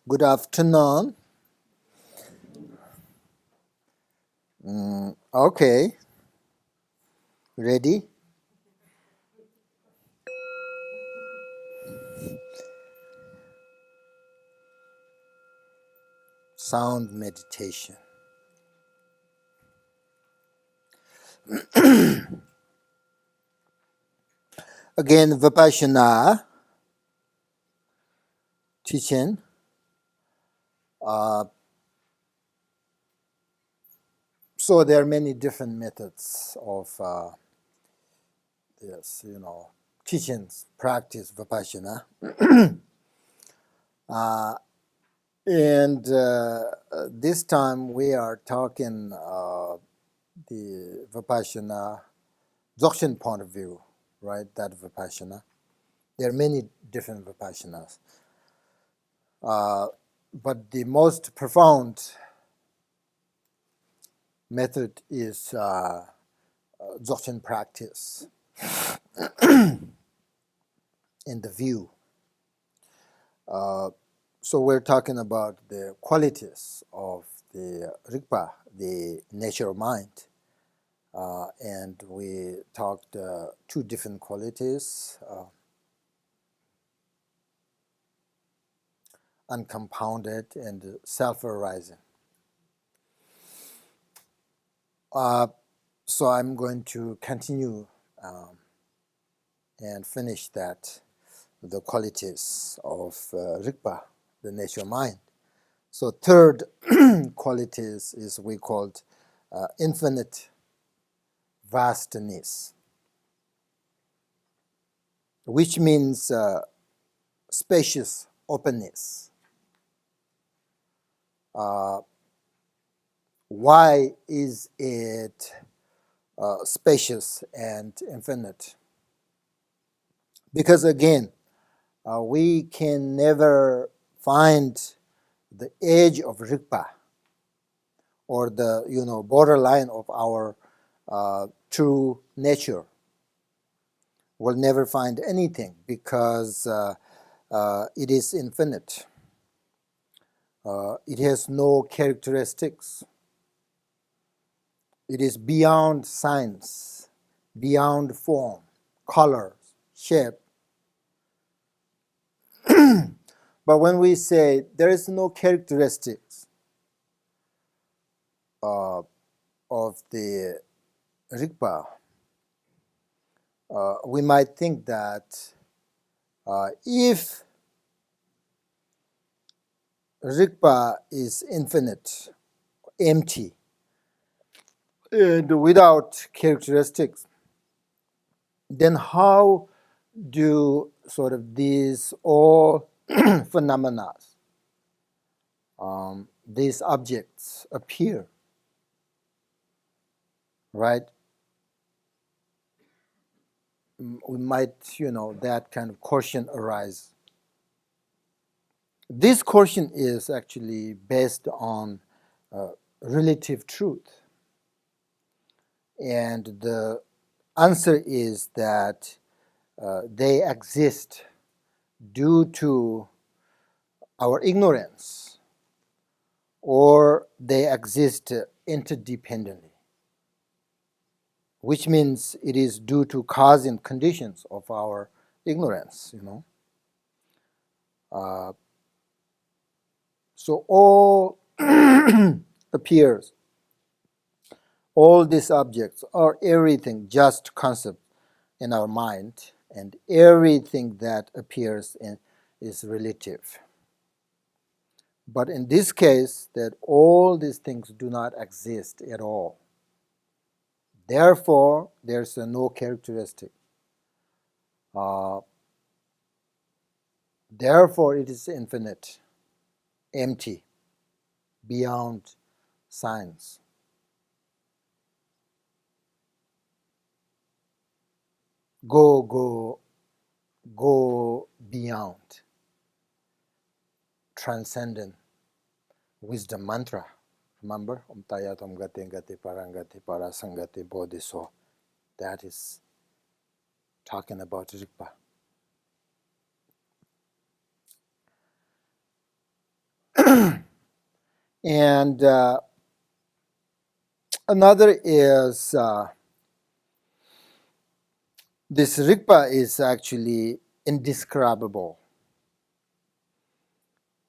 Good afternoon. Okay, ready? Sound meditation. Again, Vipashyana teaching. So there are many different methods of teachings, practice Vipashyana. And this time we are talking the Vipashyana dzogchen point of view, right? That Vipashyana. There are many different Vipashyanas. But the most profound method is dzogchen practice in the view. So we're talking about the qualities of the Rigpa, the nature of mind. And we talked two different qualities, uncompounded and self-arising. So I'm going to continue and finish that, the qualities of Rigpa, the nature of mind. So third qualities is we called infinite vastness, which means spacious openness. Why is it spacious and infinite? Because again, we can never find the edge of Rigpa or the borderline of our true nature. We'll never find anything because it is infinite. It has no characteristics. It is beyond science, beyond form, color, shape. But when we say there is no characteristics of the Rigpa, we might think that if Rigpa is infinite, empty, and without characteristics, then how do sort of these all phenomena, these objects appear, right? We might, that kind of question arise. This question is actually based on relative truth. And the answer is that they exist due to our ignorance, or they exist interdependently, which means it is due to cause and conditions of our ignorance, So all appears, all these objects are everything, just concept in our mind, and everything that appears is relative. But in this case, that all these things do not exist at all. Therefore, there's no characteristic. Therefore, it is infinite, empty, beyond science. Go beyond. Transcending wisdom mantra. Remember? Tayatam gati gati parangati parasangati bodhiso. That is talking about Rigpa. And another is this Rigpa is actually indescribable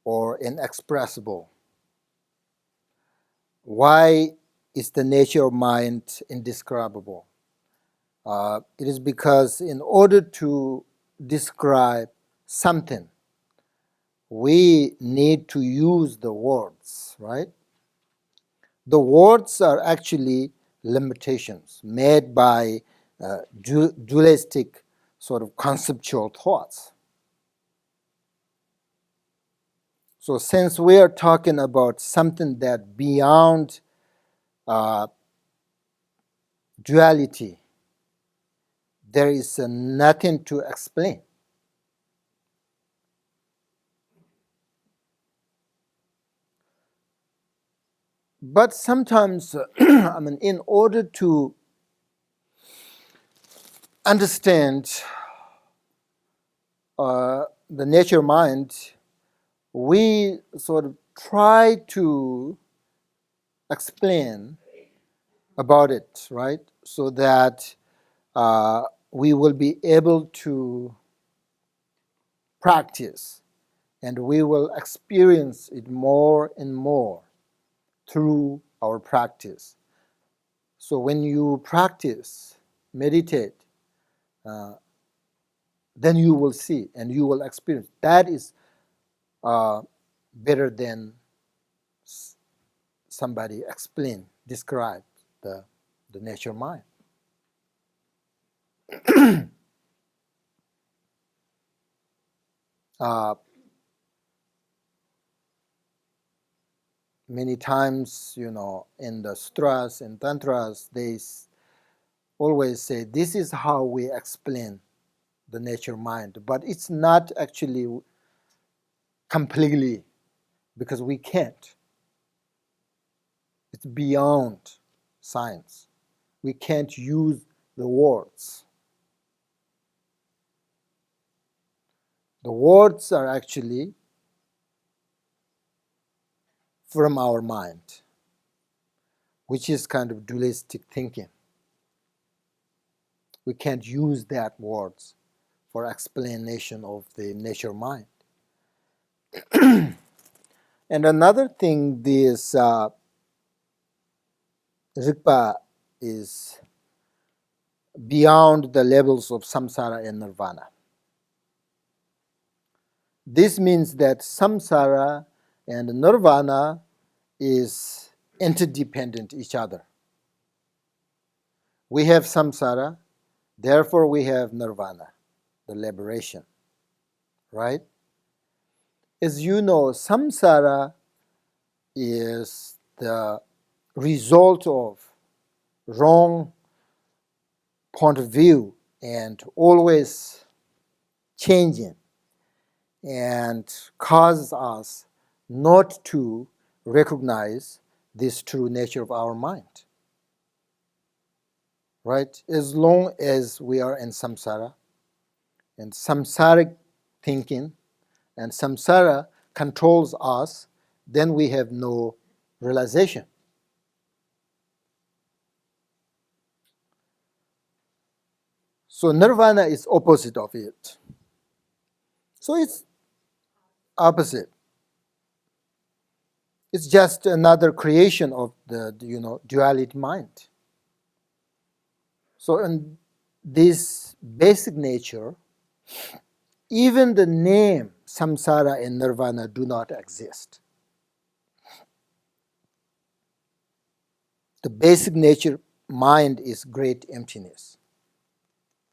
or inexpressible. Why is the nature of mind indescribable? It is because in order to describe something, we need to use the words, right? The words are actually limitations made by dualistic sort of conceptual thoughts. So since we are talking about something that beyond uh, duality, there is nothing to explain. But sometimes, I mean, in order to understand the nature mind, we sort of try to explain about it, right? So that we will be able to practice and we will experience it more and more through our practice. So when you practice, meditate, uh, then you will see and you will experience. That is better than somebody explain, describe the nature mind. Uh, Many times, in the sutras and tantras, they always say this is how we explain the nature mind, but it's not actually completely because we can't. It's beyond science. We can't use the words. The words are actually from our mind, which is kind of dualistic thinking. We can't use that words for explanation of the nature mind. And another thing, this Rigpa is beyond the levels of samsara and nirvana. This means that samsara and nirvana is interdependent each other. We have samsara, therefore we have nirvana, the liberation, right? As you know, samsara is the result of wrong point of view and always changing and causes us not to recognize this true nature of our mind. Right? As long as we are in samsara and samsaric thinking and samsara controls us, then we have no realization. So nirvana is opposite of it. So it's opposite. It's just another creation of the duality mind. So in this basic nature, even the name samsara and nirvana do not exist. The basic nature mind is great emptiness.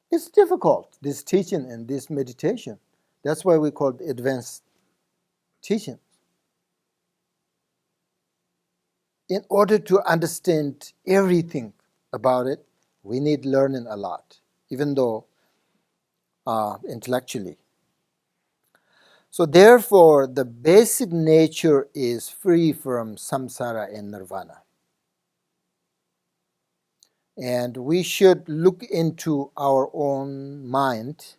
It's difficult, this teaching and this meditation. That's why we call it advanced teaching. In order to understand everything about it, we need learning a lot, even though intellectually. So therefore, the basic nature is free from samsara and nirvana. And we should look into our own mind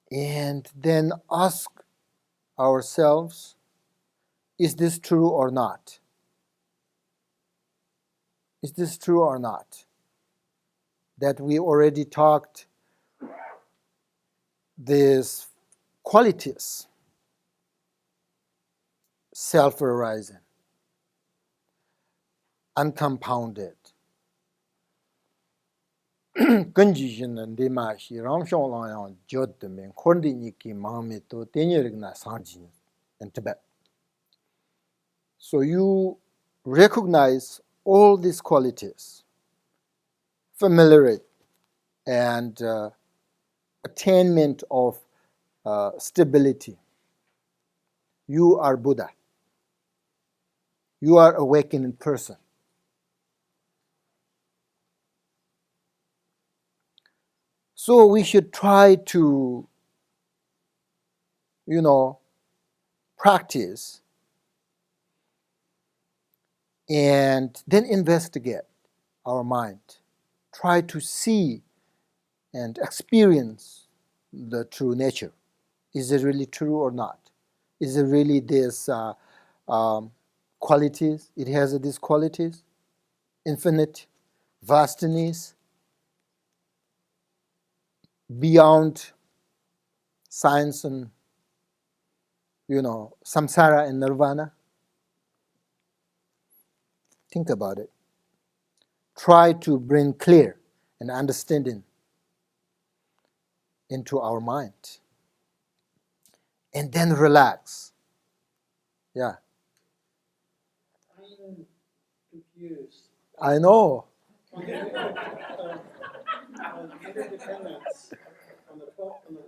and then ask ourselves, Is this true or not? Is this true or not? That we already talked these qualities, self-arising, uncompounded. Condition and Dimashi, Ramshon Lion, Jotam, and Kondiniki, Mamito, Tenirigna, Sanjin, and Tibet. So you recognize all these qualities, familiarity, and attainment of stability. You are Buddha. You are awakened person. So we should try to, practice and then investigate our mind. Try to see and experience the true nature. Is it really true or not? Is it really this qualities? It has these qualities, infinite, vastness, beyond science and samsara and nirvana. Think about it. Try to bring clear and understanding into our mind. And then relax. Yeah. I'm confused. I know. Interdependence, on the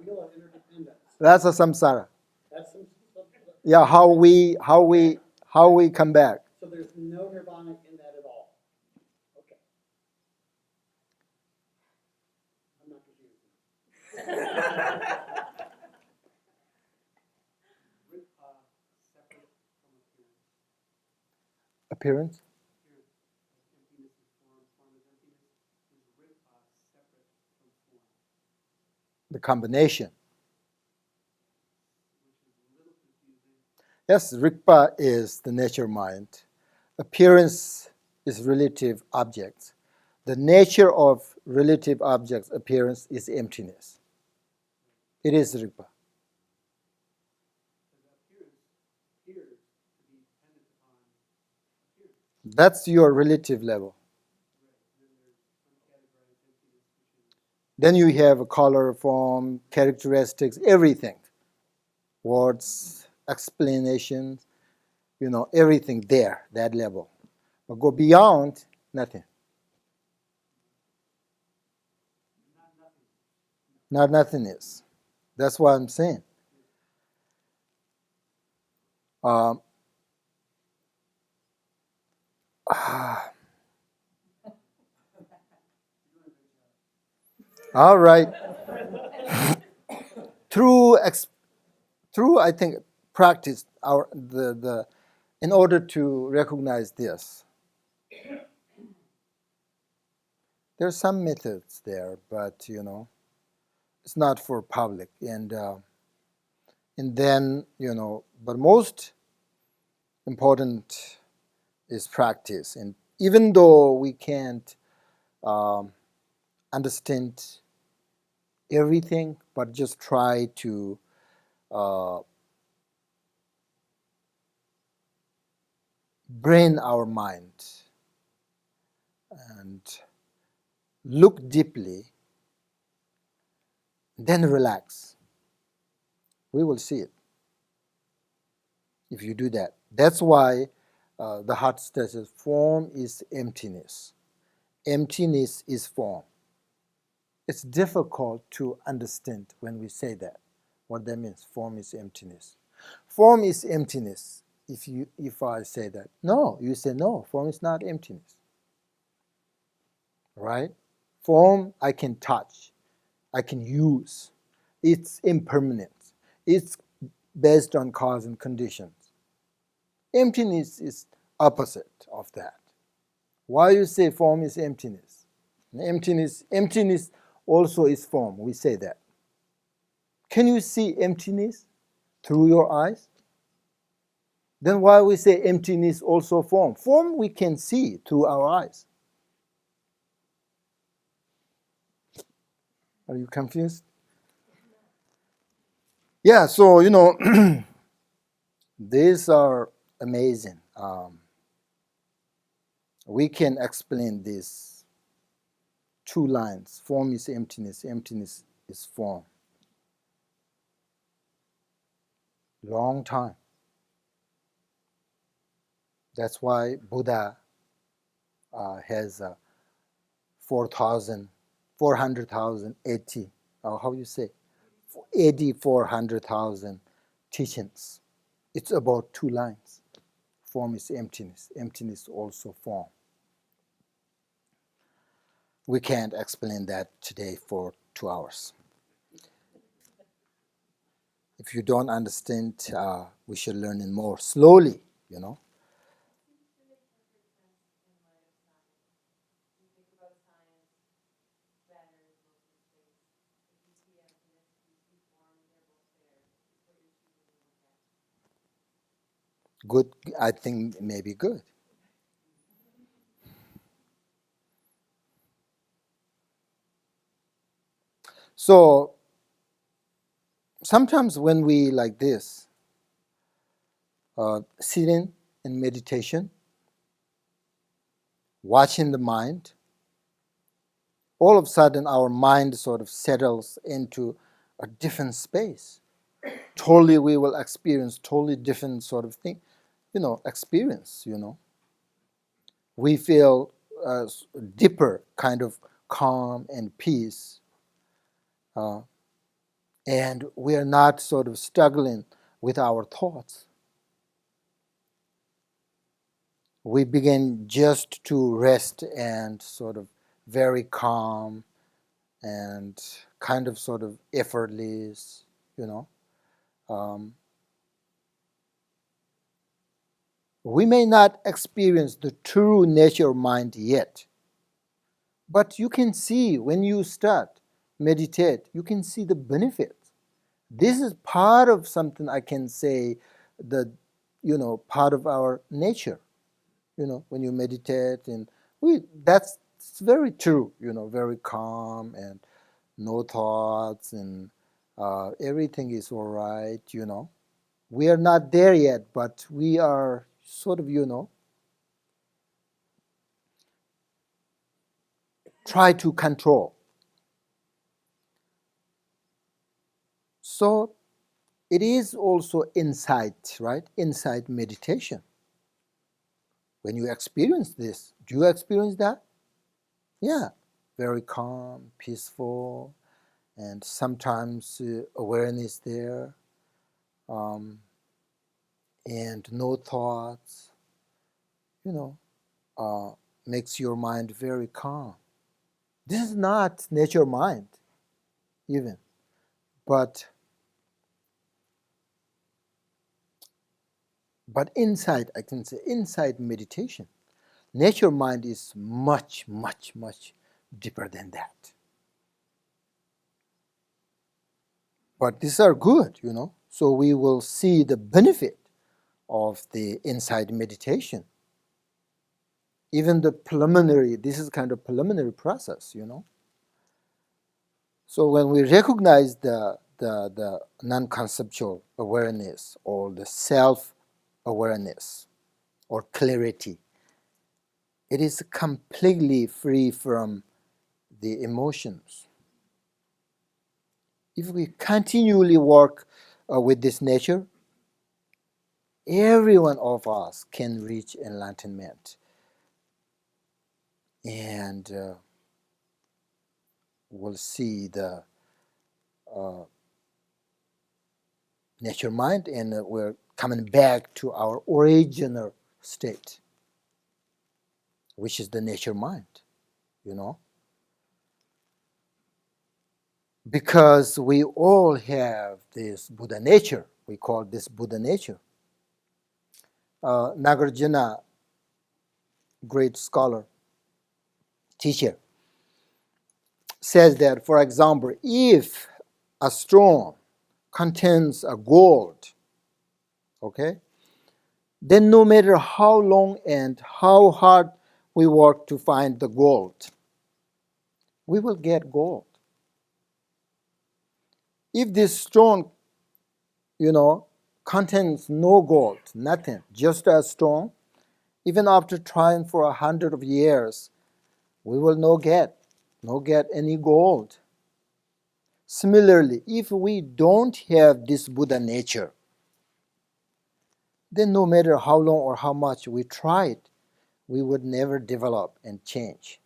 wheel of interdependence. That's a samsara. That's some, Yeah, how we come back. so there's no nirvana in that at all. Okay. I'm not confused. Separate from appearance. Appearance? Emptiness is form, form is emptiness. Is separate from form? The combination. Which is a little confusing. Yes, Rigpa is the nature mind. Appearance is relative objects. The nature of relative objects' appearance is emptiness. It is Rigpa. That's your relative level. Then you have a color, form, characteristics, everything. Words, explanations, everything there, that level. But go beyond, nothing. Not nothingness. That's what I'm saying. All right. Through I think practice in order to recognize this. There are some methods there, but it's not for public, and then but most important is practice. And even though we can't understand everything, but just try to brain our mind and look deeply, then relax. We will see it if you do that. That's why the heart says form is emptiness. Emptiness is form. It's difficult to understand when we say that, what that means. Form is emptiness. Form is emptiness. If I say that, no, you say no, form is not emptiness. Right? Form I can touch, I can use. It's impermanent. It's based on cause and conditions. Emptiness is opposite of that. Why you say form is emptiness? Emptiness also is form. We say that. Can you see emptiness through your eyes? Then why we say emptiness also form? Form we can see through our eyes. Are you confused? Yeah, so, these are amazing. We can explain these two lines. Form is emptiness, emptiness is form. Long time. That's why Buddha has 4,000, 400,000, 80, or how you say, 400,000 teachings. It's about two lines. Form is emptiness. Emptiness also form. We can't explain that today for 2 hours. If you don't understand, we should learn it more slowly, Good, I think maybe good. So sometimes when we like this, sitting in meditation, watching the mind, all of a sudden our mind sort of settles into a different space. Totally we will experience totally different sort of thing, experience, We feel deeper kind of calm and peace. And we are not sort of struggling with our thoughts. We begin just to rest and sort of very calm and kind of sort of effortless, We may not experience the true nature of mind yet, but you can see when you start meditate, you can see the benefits. This is part of something I can say that, part of our nature. When you meditate, and that's very true, very calm and no thoughts, and everything is all right, We are not there yet, but we are sort of, try to control. So it is also insight, right? Insight meditation. When you experience this, do you experience that? Yeah, very calm, peaceful, and sometimes awareness there, and no thoughts, makes your mind very calm. This is not nature mind, even, but inside, I can say, inside meditation, nature mind is much, much, much deeper than that. But these are good, So we will see the benefit of the inside meditation. Even the preliminary, this is kind of preliminary process, So when we recognize the non-conceptual awareness or the self-awareness or clarity, it is completely free from the emotions. If we continually work with this nature, every one of us can reach enlightenment. And we'll see the nature mind, and we're coming back to our original state, which is the nature mind, Because we all have this Buddha nature. We call this Buddha nature. Nagarjuna, great scholar, teacher, says that, for example, if a stone contains a gold, okay, then no matter how long and how hard we work to find the gold, we will get gold. If this stone, contains no gold, nothing, just a stone, even after trying for 100 of years, we will not get any gold. Similarly, if we don't have this Buddha nature, then no matter how long or how much we tried, we would never develop and change.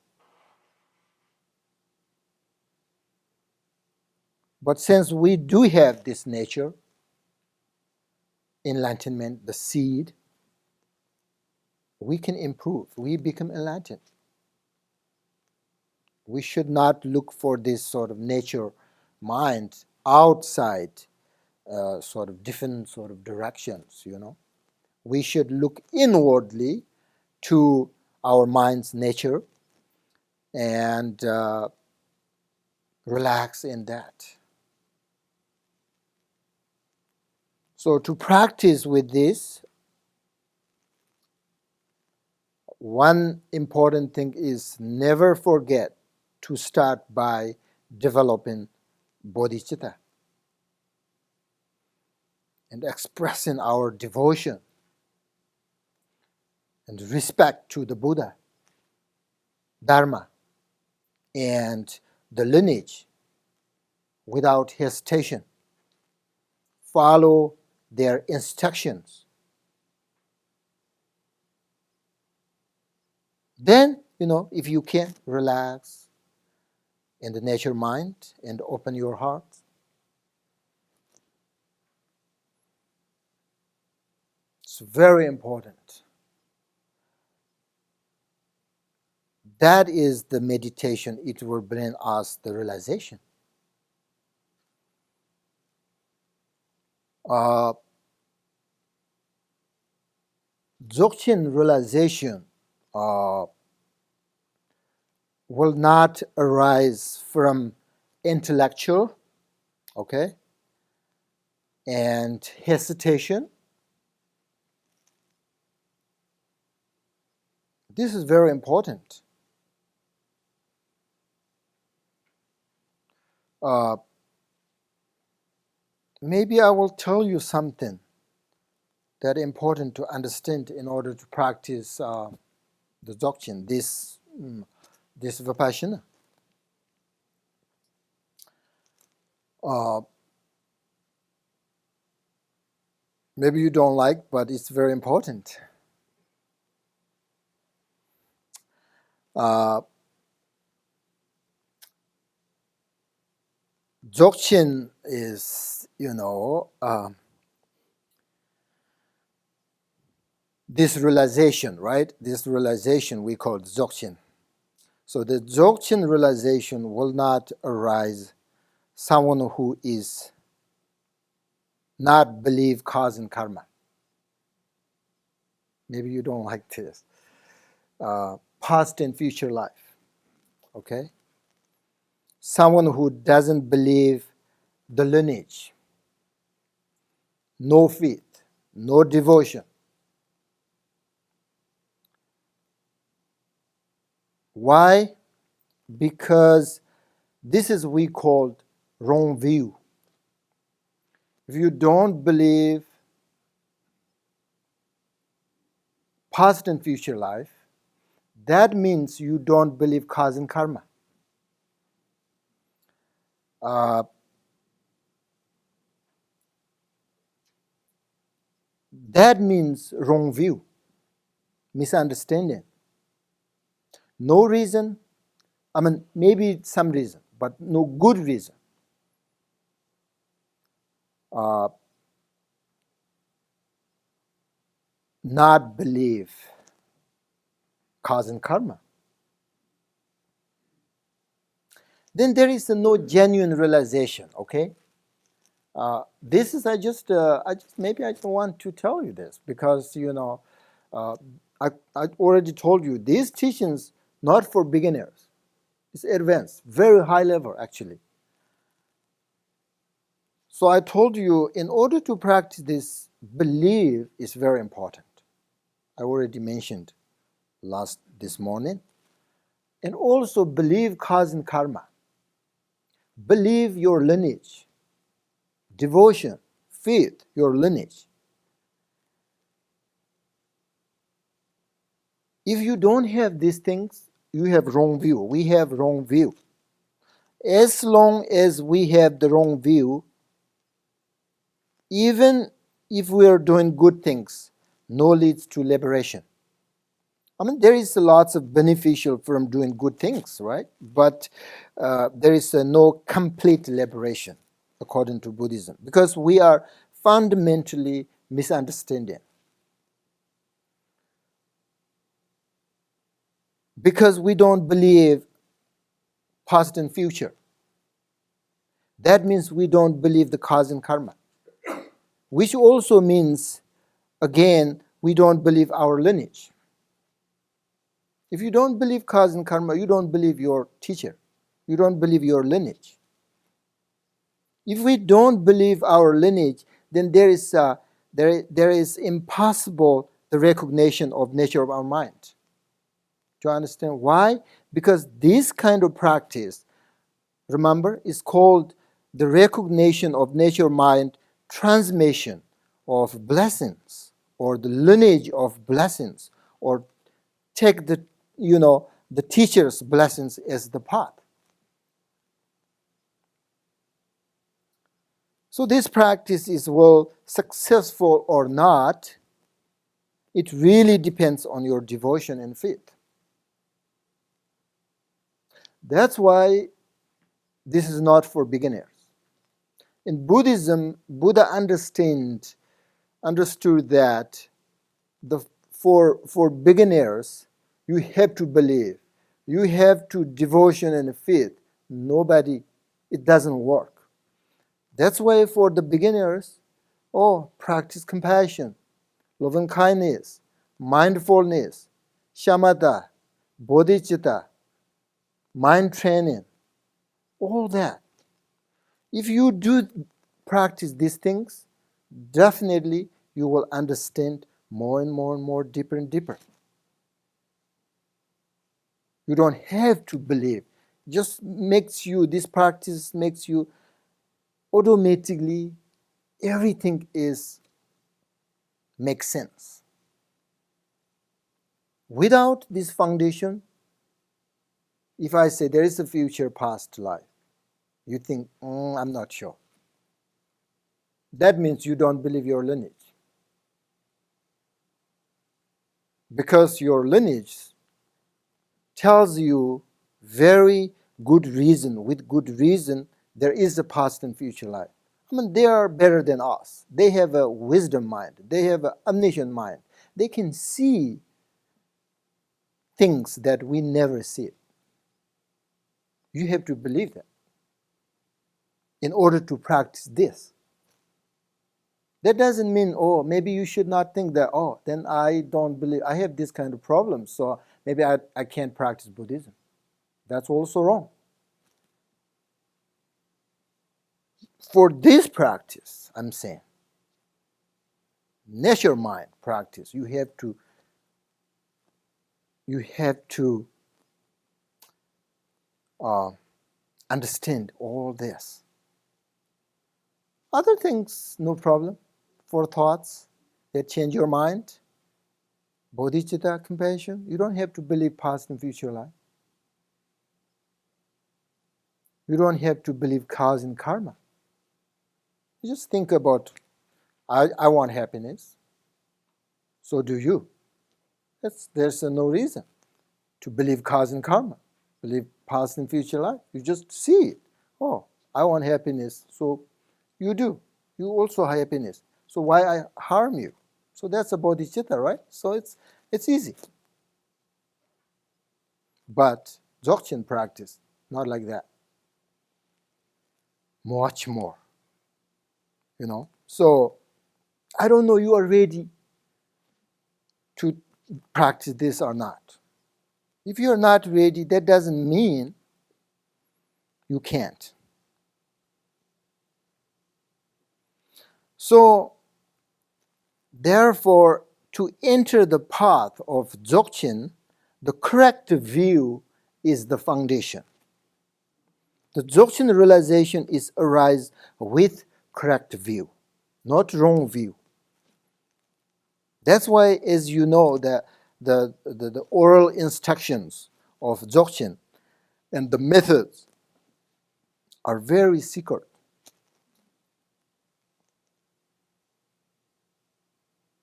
But since we do have this nature, enlightenment, the seed, we can improve. We become enlightened. We should not look for this sort of nature mind outside sort of different sort of directions, We should look inwardly to our mind's nature and relax in that. So to practice with this, one important thing is never forget to start by developing bodhicitta and expressing our devotion and respect to the Buddha, Dharma, and the lineage without hesitation. Follow their instructions. Then, if you can, relax in the nature mind and open your heart. It's very important. That is the meditation. It will bring us the realization. Dzogchen realization will not arise from intellectual, and hesitation. This is very important. Maybe I will tell you something that is important to understand in order to practice the dzogchen, this Vipashyana. Maybe you don't like, but it's very important. Dzogchen is, this realization, right? This realization we call dzogchen. So the dzogchen realization will not arise someone who is not believe cause and karma. Maybe you don't like this. Past and future life, Someone who doesn't believe the lineage, no faith, no devotion. Why? Because this is we called wrong view. If you don't believe past and future life, that means you don't believe cause and karma. That means wrong view, misunderstanding. No reason, maybe some reason, but no good reason. Not believe cause and karma. Then there is no genuine realization, This is, I just maybe I don't want to tell you this because, I already told you these teachings not for beginners. It's advanced, very high level actually. So I told you in order to practice this, belief is very important. I already mentioned this morning. And also believe cause and karma. Believe your lineage, devotion, faith, your lineage. If you don't have these things, you have wrong view. We have wrong view. As long as we have the wrong view, even if we are doing good things, no leads to liberation. I mean, there is lots of beneficial from doing good things, right? But there is no complete liberation according to Buddhism, because we are fundamentally misunderstanding. Because we don't believe past and future. That means we don't believe the cause and karma, which also means, again, we don't believe our lineage. If you don't believe cause and karma, you don't believe your teacher. You don't believe your lineage. If we don't believe our lineage, then there is impossible the recognition of nature of our mind. Do you understand why? Because this kind of practice, remember, is called the recognition of nature mind, transmission of blessings, or the lineage of blessings, or take the teacher's blessings as the path. So this practice is successful or not. It really depends on your devotion and faith. That's why this is not for beginners. In Buddhism, Buddha understood that for beginners, you have to believe. You have to devotion and faith. It doesn't work. That's why for the beginners, practice compassion, loving kindness, mindfulness, shamatha, bodhicitta, mind training, all that. If you do practice these things, definitely you will understand more and more and more, deeper and deeper. You don't have to believe. This practice makes you automatically, everything makes sense. Without this foundation, if I say there is a future past life, you think, I'm not sure. That means you don't believe your lineage. Because your lineage tells you very good reason, with good reason, there is a past and future life. I mean, they are better than us. They have a wisdom mind. They have an omniscient mind. They can see things that we never see. You have to believe that in order to practice this. That doesn't mean, maybe you should not think that, then I don't believe, I have this kind of problem, so maybe I can't practice Buddhism. That's also wrong. For this practice, I'm saying, nature mind practice, you have to understand all this. Other things, no problem. For thoughts that change your mind, bodhicitta, compassion, you don't have to believe past and future life. You don't have to believe cause and karma. You just think about, I want happiness. So do you. There's no reason to believe cause and karma, believe past and future life. You just see it. I want happiness, so you do. You also have happiness. So why I harm you? So that's a bodhicitta, right? So it's easy. But dzogchen practice, not like that. Much more. So I don't know you are ready to practice this or not. If you are not ready, that doesn't mean you can't. So therefore, to enter the path of dzogchen, the correct view is the foundation. The dzogchen realization is arise with correct view, not wrong view. That's why, as you know, the oral instructions of dzogchen and the methods are very secret.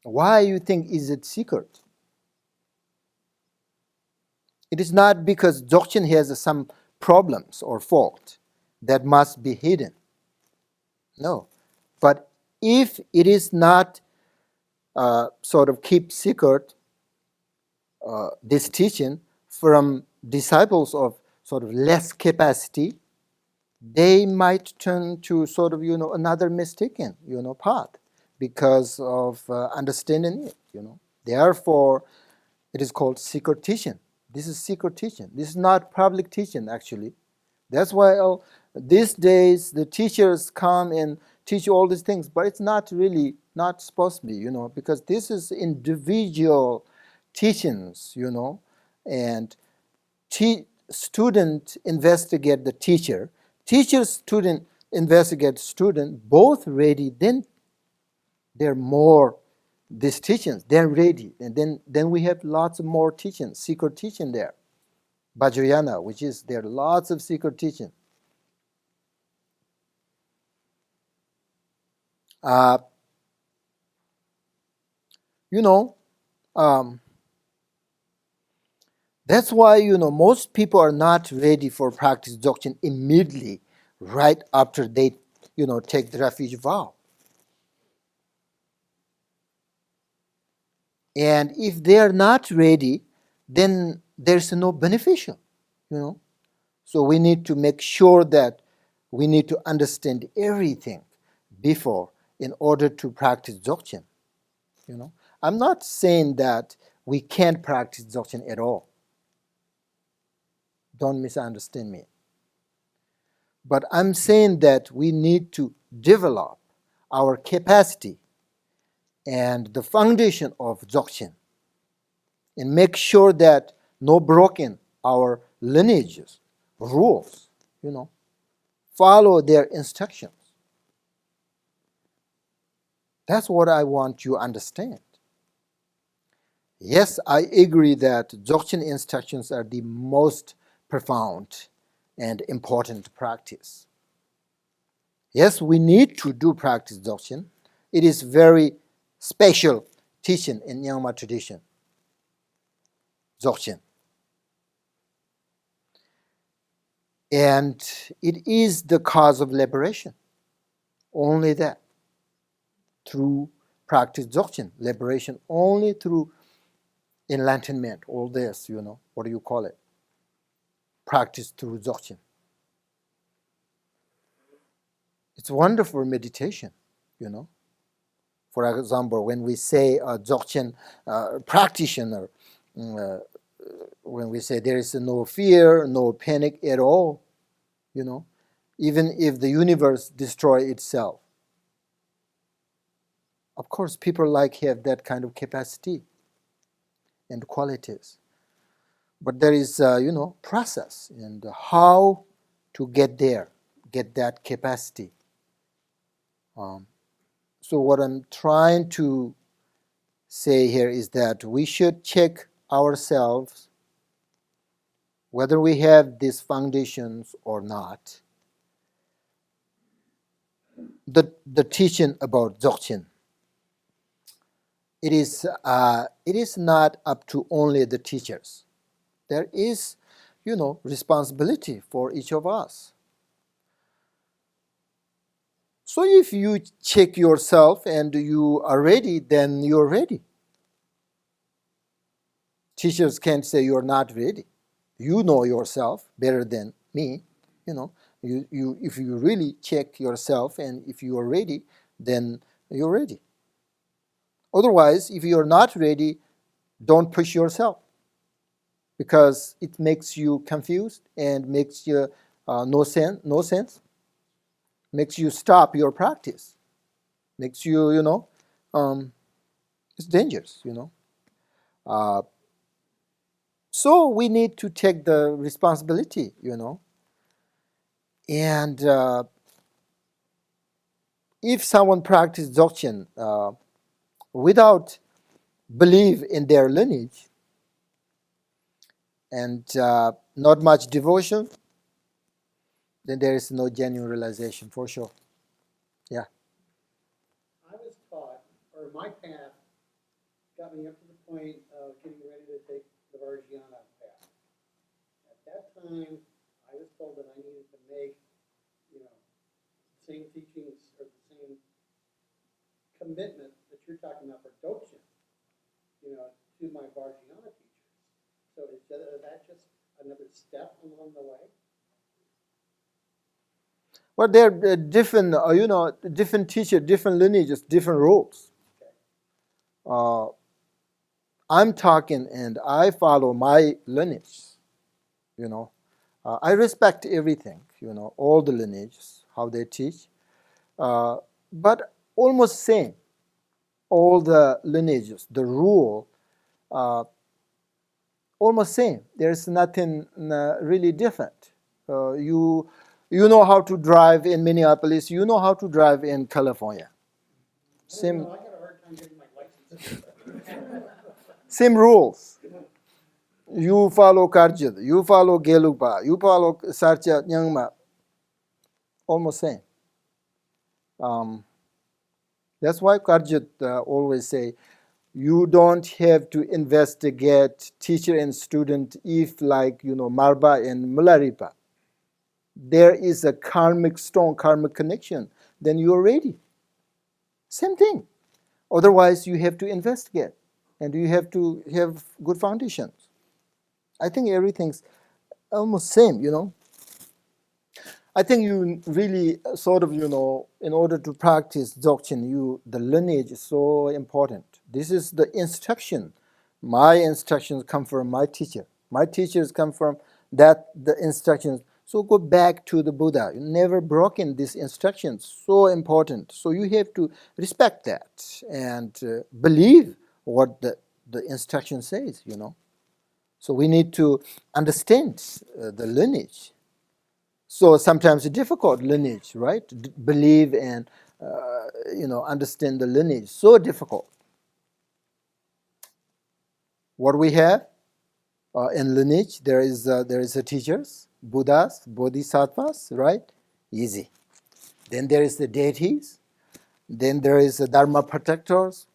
Why you think is it secret? It is not because dzogchen has some problems or fault that must be hidden. No. But if it is not sort of keep secret, this teaching from disciples of sort of less capacity, they might turn to sort of, another mistaken, path because of understanding it. Therefore, it is called secret teaching. This is secret teaching. This is not public teaching, actually. That's why these days the teachers come and teach all these things, but it's not really not supposed to be, because this is individual teachings, and student investigate the teacher, teacher student investigate student, both ready, then there are more these teachings, they're ready, and then we have lots of more teachings, secret teaching there. Vajrayana, which is there are lots of secret teaching. That's why most people are not ready for practice dzogchen immediately, right after they take the refuge vow. And if they are not ready, then there's no beneficial, So we need to make sure that we need to understand everything before in order to practice dzogchen. I'm not saying that we can't practice dzogchen at all. Don't misunderstand me. But I'm saying that we need to develop our capacity and the foundation of dzogchen and make sure that no broken our lineages, rules, follow their instructions. That's what I want you to understand. Yes, I agree that dzogchen instructions are the most profound and important practice. Yes, we need to do practice dzogchen. It is very special teaching in Nyingma tradition, dzogchen. And it is the cause of liberation. Only that. Through practice dzogchen, liberation only through enlightenment, all this, what do you call it? Practice through dzogchen. It's wonderful meditation, For example, when we say a dzogchen practitioner, when we say there is no fear, no panic at all, even if the universe destroy itself. Of course, people have that kind of capacity and qualities. But there is, process and how to get there, get that capacity. So what I'm trying to say here is that we should check ourselves whether we have these foundations or not. The teaching about dzogchen, it is not up to only the teachers. There is, responsibility for each of us. So if you check yourself and you are ready, then you're ready. Teachers can't say you're not ready. You know yourself better than me. If you really check yourself and if you are ready, then you're ready. Otherwise, if you're not ready, don't push yourself because it makes you confused and makes you no sense, makes you stop your practice, makes you, It's dangerous, Uh, so we need to take the responsibility, And if someone practices dzogchen without belief in their lineage and not much devotion, then there is no genuine realization for sure. Yeah. I was taught, or my path got me up to the point of getting ready to take the Vipashyana path. At that time, I was told that I needed to make, the same teachings or the same commitment that you're talking about for Dzogchen, to my Vipashyana teachers. So is that just another step along the way? Well, there are different, different teachers, different lineages, different rules. Uh, I'm talking and I follow my lineage, I respect everything, all the lineages, how they teach. But almost same, all the lineages, the rule, uh, almost same. There's nothing really different. You know how to drive in Minneapolis. You know how to drive in California. Same. I got a hard time getting my license. Same rules. You follow Karjid. You follow Gelugpa. You follow Sarcha Nyangma. Almost same. Um, that's why Karjit always say, you don't have to investigate teacher and student if like, Marba and Mularipa. There is a strong karmic connection, then you're ready. Same thing. Otherwise, you have to investigate and you have to have good foundations. I think everything's almost same, I think you really sort of, in order to practice dzogchen, the lineage is so important. This is the instruction. My instructions come from my teacher. My teachers come from the instructions. So go back to the Buddha. You never broken these instructions. So important. So you have to respect that and believe what the instruction says, So we need to understand the lineage. So sometimes a difficult lineage, right? Believe and understand the lineage. So difficult. What we have in lineage, there is a teachers, Buddhas, Bodhisattvas, right? Easy. Then there is the deities. Then there is the Dharma protectors.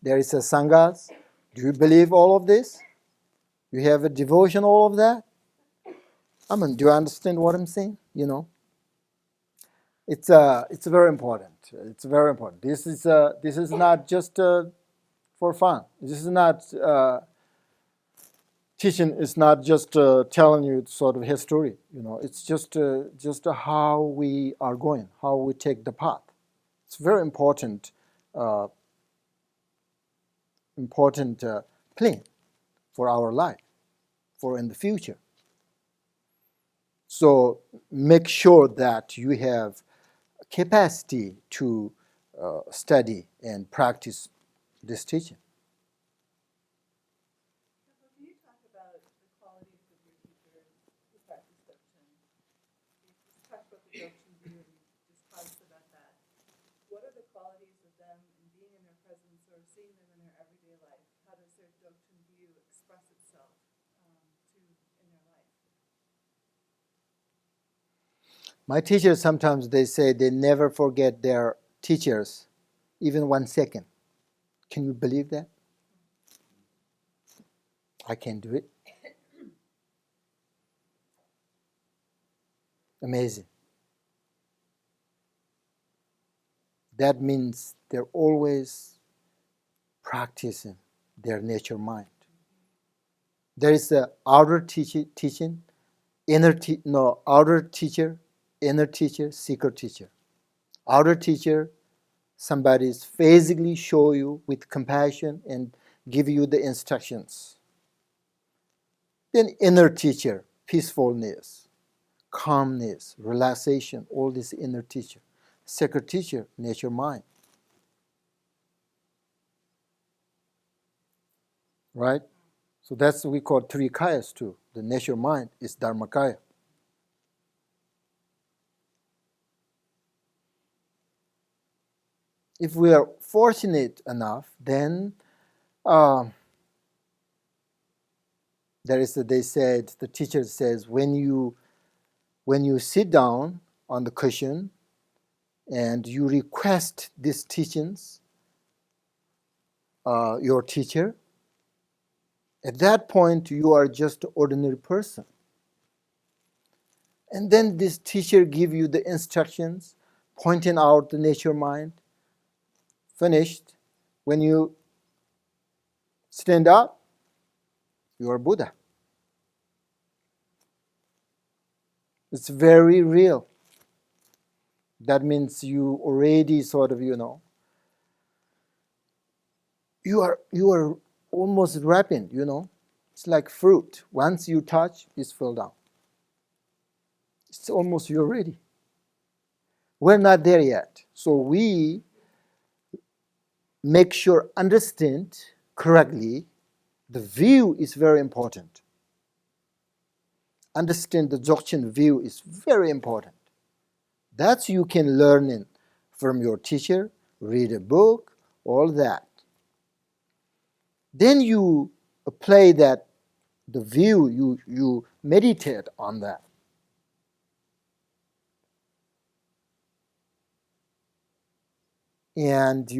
There is the sanghas. Do you believe all of this? You have a devotion, all of that? Do you understand what I'm saying? It's very important. It's very important. This is not just for fun. This is not teaching. Is not just telling you sort of history. It's just how we are going, how we take the path. It's very important. Important plan for our life, for in the future. So make sure that you have capacity to study and practice this teaching. Can you talk about the qualities of your teachers who practice Dzogchen? You just talked about the Dzogchen view and you just paused about that. What are the qualities of them in being in their presence or seeing them in their everyday life? How does their Dzogchen view express itself in their life? My teachers sometimes they say they never forget their teachers, even 1 second. Can you believe that? I can do it. Amazing. That means they're always practicing their nature mind. There is the outer teaching, outer teacher, inner teacher, secret teacher. Outer teacher, somebody is physically show you with compassion and give you the instructions. Then inner teacher, peacefulness, calmness, relaxation, all this inner teacher. Secret teacher, nature mind. right? So that's what we call three kayas too. The nature mind is dharmakaya. If we are fortunate enough, then they said, the teacher says, when you sit down on the cushion and you request these teachings, your teacher, at that point you are just an ordinary person. And then this teacher give you the instructions, pointing out the nature mind. Finished. When you stand up, you are Buddha. It's very real. That means you already sort of, you are almost ripened, It's like fruit. Once you touch, it's fell down. It's almost you're ready. We're not there yet. So we make sure understand correctly. The view is very important. Understand the dzogchen view is very important. That's you can learn it from your teacher, read a book, all that. Then you apply that, the view, you meditate on that. And,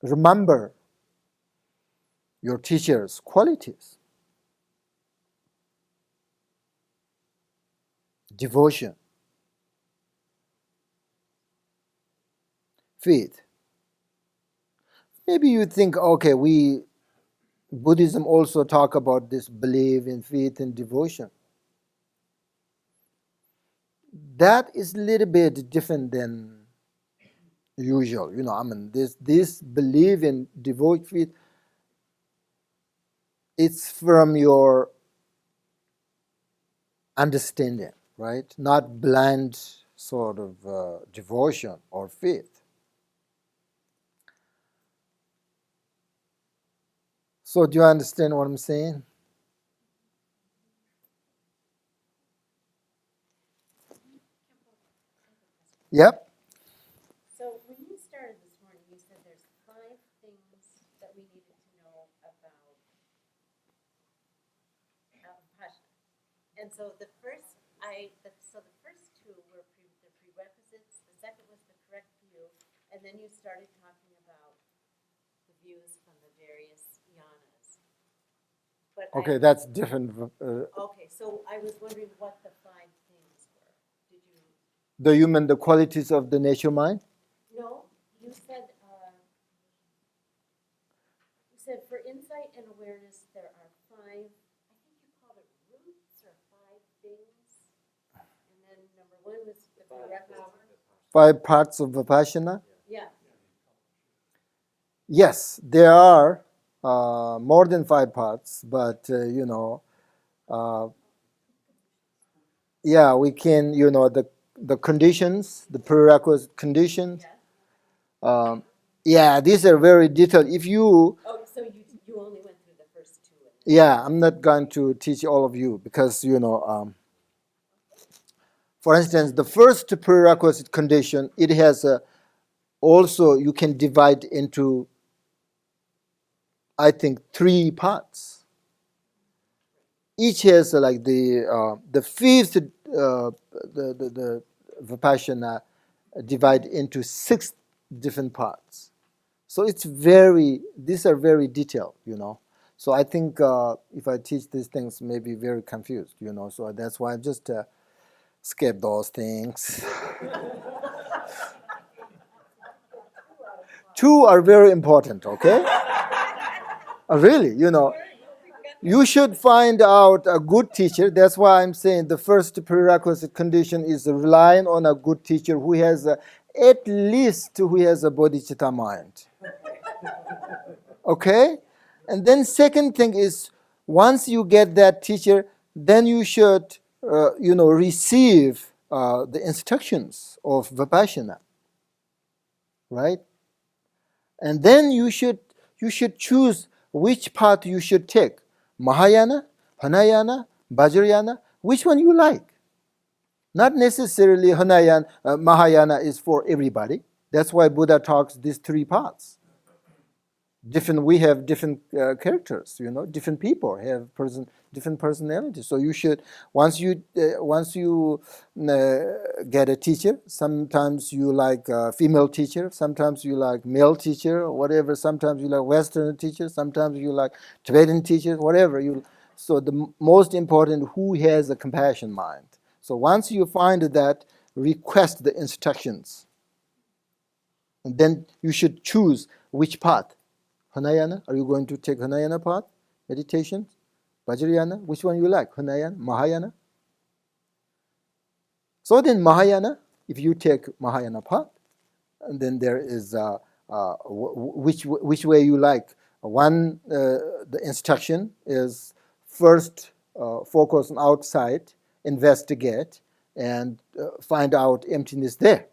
remember your teacher's qualities. Devotion, faith. Maybe you think, okay, Buddhism also talk about this belief in faith and devotion. That is a little bit different than usual. This belief in devotion, faith, it's from your understanding, right? Not blind sort of devotion or faith. So do you understand what I'm saying? Yep. So when you started this morning, you said there's 5 things that we needed to know about Vipashyana. And so the first 2 were the prerequisites, the second was the correct view, and then you started talking about the views from the various yanas. But Okay, that's different. okay, so I was wondering what the 5 things were. Did you? You mean the qualities of the nature mind? No, you said for insight and awareness there are 5. I think you called it roots or 5 things, and then number 1 was the prerequisites. 5 parts of Vipashyana? Yeah. Yes, there are more than 5 parts, but yeah, we can, the conditions, the prerequisite conditions. Yeah. Yeah, these are very detailed. If you, Oh, so you only went through the first 2. yeah, I'm not going to teach all of you because, for instance, the first prerequisite condition, it has also, you can divide into, I think, 3 parts. Each has like the fifth, the Vipassana divide into 6 different parts. So these are very detailed, So I think if I teach these things, maybe very confused, So that's why I just skip those things. 2 are very important, okay? Really, You should find out a good teacher. That's why I'm saying the first prerequisite condition is relying on a good teacher who has at least who has a bodhicitta mind. Okay? And then second thing is, once you get that teacher, then you should, receive the instructions of Vipassana. Right? And then you should choose which path you should take. Mahayana, Hinayana, Vajrayana, which one you like. Not necessarily Mahayana is for everybody. That's why Buddha talks these three paths. We have different characters, different people have different personalities. So you should, once you get a teacher, sometimes you like a female teacher, sometimes you like male teacher, or whatever, sometimes you like Western teacher, sometimes you like Tibetan teacher, whatever. So the most important, who has a compassion mind. So once you find that, request the instructions. And then you should choose which path. Hinayana, are you going to take Hinayana path? Meditation? Vajrayana? Which one you like? Hinayana? Mahayana? So then Mahayana, if you take Mahayana path, and then there is which way you like. One, the instruction is first focus on outside, investigate, and find out emptiness there.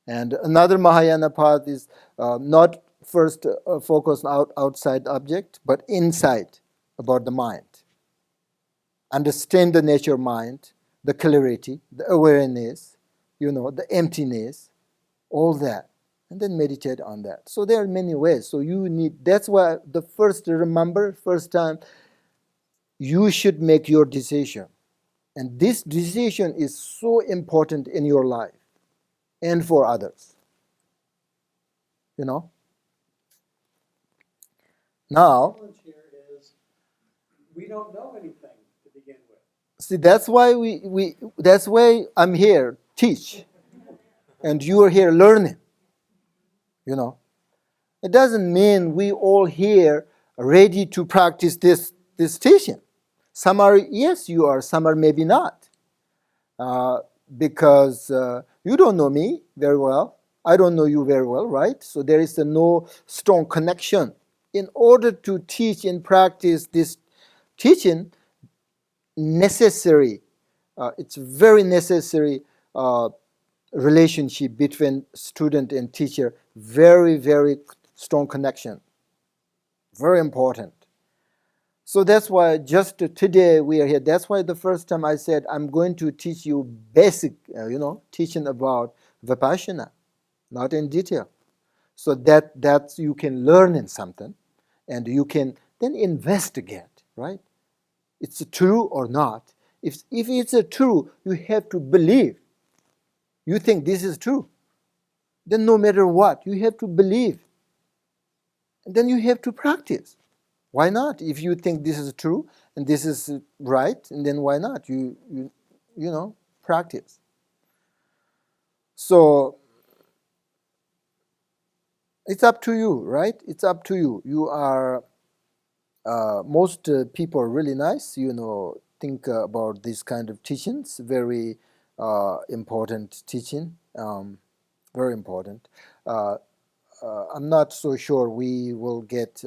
And another Mahayana path is not first focus on outside object, but inside, about the mind. Understand the nature of mind, the clarity, the awareness, the emptiness, all that. And then meditate on that. So there are many ways. So that's why first time, you should make your decision. And this decision is so important in your life and for others. Now, The challenge here is we don't know anything to begin with. see, that's why I'm here, teach. And you are here learning. It doesn't mean we all here are ready to practice this teaching. Some are, yes, you are, some are maybe not. Because you don't know me very well. I don't know you very well, right? So there is no strong connection. In order to teach and practice this teaching, it's very necessary relationship between student and teacher. Very, very strong connection. Very important. So that's why just today we are here. That's why the first time I said I'm going to teach you basic, teaching about Vipashyana, not in detail. So that you can learn in something, and you can then investigate, right? It's true or not. If it's true, you have to believe. You think this is true. Then no matter what, you have to believe. And then you have to practice. Why not? If you think this is true and this is right, and then why not? You practice. So it's up to you, right? It's up to you. You are most people are really nice. Think about this kind of teachings. Very important teaching. Very important. I'm not so sure we will get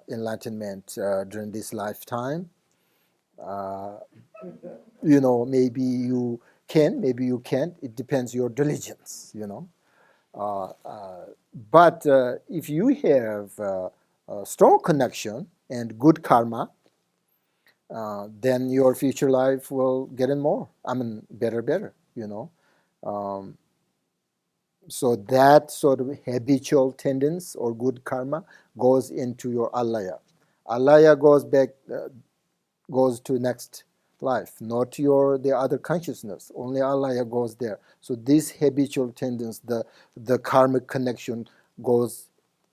enlightenment during this lifetime. Maybe you can, maybe you can't. It depends your diligence, But if you have a strong connection and good karma, then your future life will get in more. Better, So that sort of habitual tendency or good karma goes into your alaya. Alaya goes to next life, not the other consciousness. Only alaya goes there. So this habitual tendency, the karmic connection goes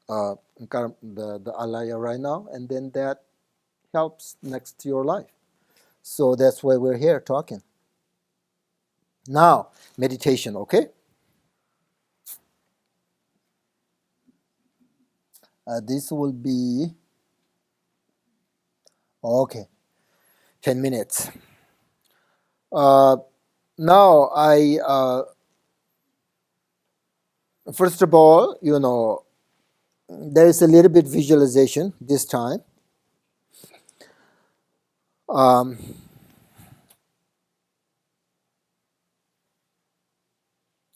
the alaya right now, and then that helps next to your life. So that's why we're here talking. Now, meditation, okay? This will be, okay, 10 minutes. Now, first of all, there is a little bit visualization this time.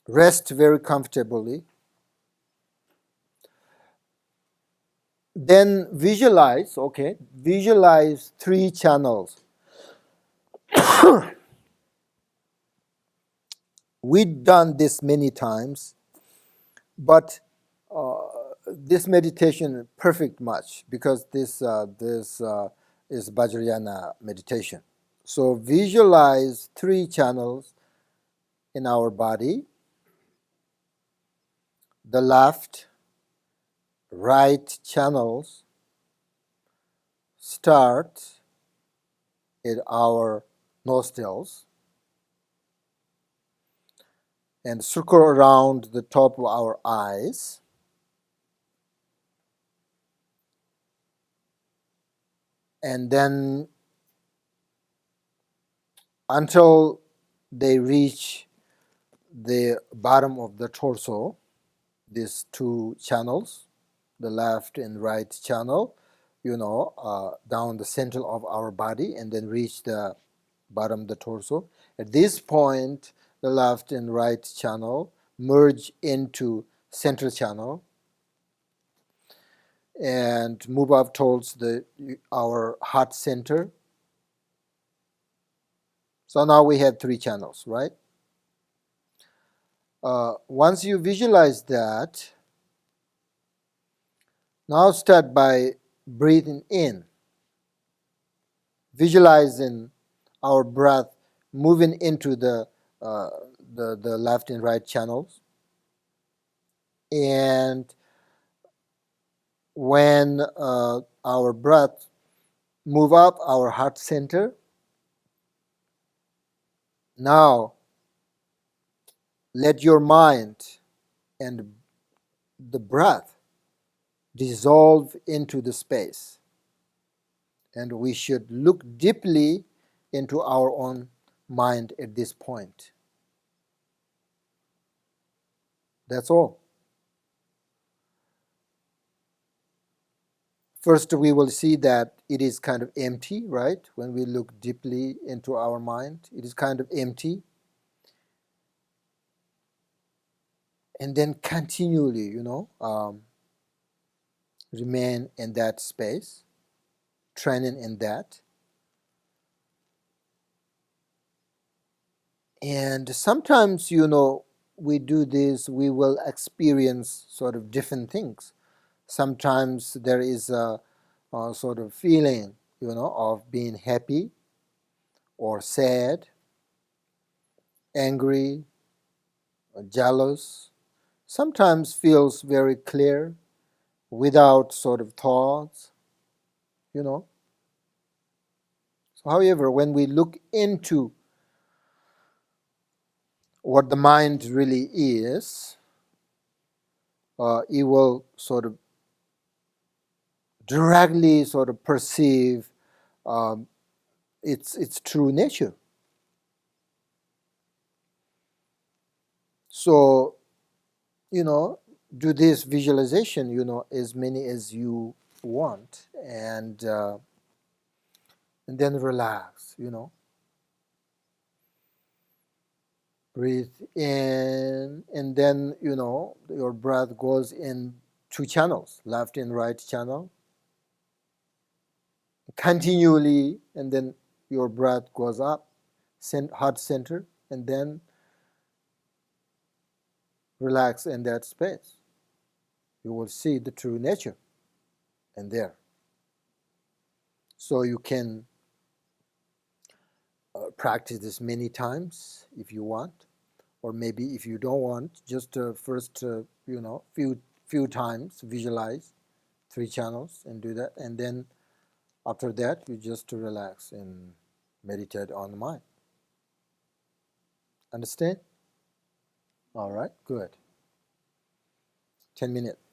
Rest very comfortably. Then visualize, okay, visualize 3 channels. We've done this many times, but this meditation is perfect much because this is Vajrayana meditation. So visualize 3 channels in our body: the left, right channels start at our nostrils and circle around the top of our eyes, and then until they reach the bottom of the torso. These 2 channels, the left and right channel, down the center of our body and then reach the bottom of the torso. At this point, the left and right channel merge into center channel and move up towards our heart center. So now we have 3 channels, right? Once you visualize that, now start by breathing in, visualizing our breath moving into the left and right channels. And when our breath move up our heart center, now let your mind and the breath dissolve into the space. And we should look deeply into our own mind at this point. That's all. First, we will see that it is kind of empty, right? When we look deeply into our mind, it is kind of empty. And then continually, remain in that space, training in that. And sometimes, we do this, we will experience sort of different things. Sometimes there is a sort of feeling, of being happy or sad, angry, or jealous. Sometimes feels very clear without sort of thoughts, So, however, when we look into what the mind really is, it will sort of directly sort of perceive its true nature. So, do this visualization, as many as you want, and then relax, Breathe in, and then, your breath goes in 2 channels, left and right channel, continually, and then your breath goes up, heart center, and then relax in that space. You will see the true nature in there. So you can practice this many times if you want, or maybe if you don't want, just first, few times visualize 3 channels and do that, and then after that you just relax and meditate on the mind. Understand? All right, good. 10 minutes.